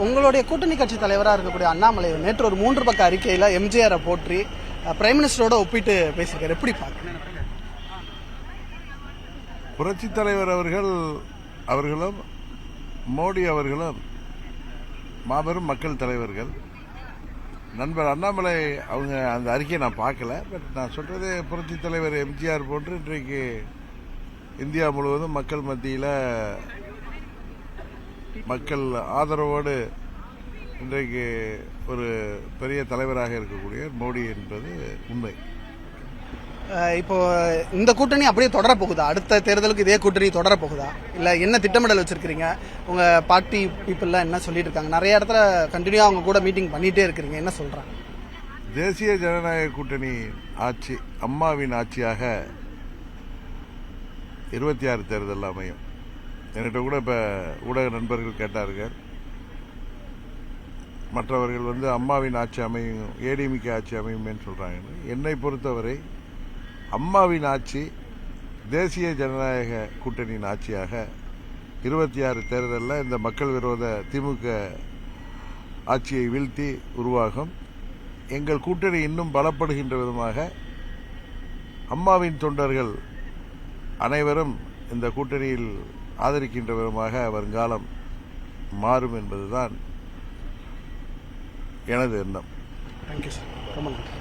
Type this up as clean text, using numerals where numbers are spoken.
உங்களுடைய கூட்டணி கட்சி தலைவராக இருக்கக்கூடிய அண்ணாமலை நேற்று ஒரு 3 பக்க அறிக்கையில் எம்ஜிஆரை போற்றி பிரைம் மினிஸ்டரோட ஒப்பிட்டு பேசியிருக்காரு. எப்படி பார்க்க? புரட்சி தலைவர் அவர்களும் மோடி அவர்களும் மாபெரும் மக்கள் தலைவர்கள். நண்பர் அண்ணாமலை அவங்க அந்த அறிக்கையை நான் பார்க்கல. பட் நான் சொல்றது புரட்சி தலைவர் எம்ஜிஆர் போன்று இன்றைக்கு இந்தியா முழுவதும் மக்கள் மத்தியில் மக்கள் ஆதரவோடு இன்றைக்கு ஒரு பெரிய தலைவராக இருக்கக்கூடிய மோடி என்பது உண்மை. இப்போ இந்த கூட்டணி அப்படியே தொடர போகுதா? அடுத்த தேர்தலுக்கு இதே கூட்டணி தொடர போகுதா? இல்ல என்ன திட்டமிடல் வச்சிருக்கீங்க? உங்க பார்ட்டி பீப்புள்லாம் என்ன சொல்லிட்டு இருக்காங்க? நிறைய இடத்துல கண்டினியூ அவங்க கூட மீட்டிங் பண்ணிட்டே இருக்கிறீங்க, என்ன சொல்றாங்க? தேசிய ஜனநாயக கூட்டணி ஆட்சி அம்மாவின் ஆட்சியாக 26 தேர்தல் அமையும். என்கிட்ட கூட இப்ப ஊடக நண்பர்கள் கேட்டார்கள். மற்றவர்கள் அம்மாவின் ஆட்சி அமையும், ஏடிஎம்கே ஆட்சி அமையும் சொல்றாங்க. என்னை பொறுத்தவரை அம்மாவின் ஆட்சி தேசிய ஜனநாயக கூட்டணியின் ஆட்சியாக 26 தேர்தலில் இந்த மக்கள் விரோத திமுக ஆட்சியை வீழ்த்தி உருவாகும். எங்கள் கூட்டணி இன்னும் பலப்படுகின்ற விதமாக அம்மாவின் தொண்டர்கள் அனைவரும் இந்த கூட்டணியில் ஆதரிக்கின்ற விதமாக வருங்காலம் மாறும் என்பதுதான் எனது எண்ணம். தேங்க்யூ சார், ரொம்ப நன்றி.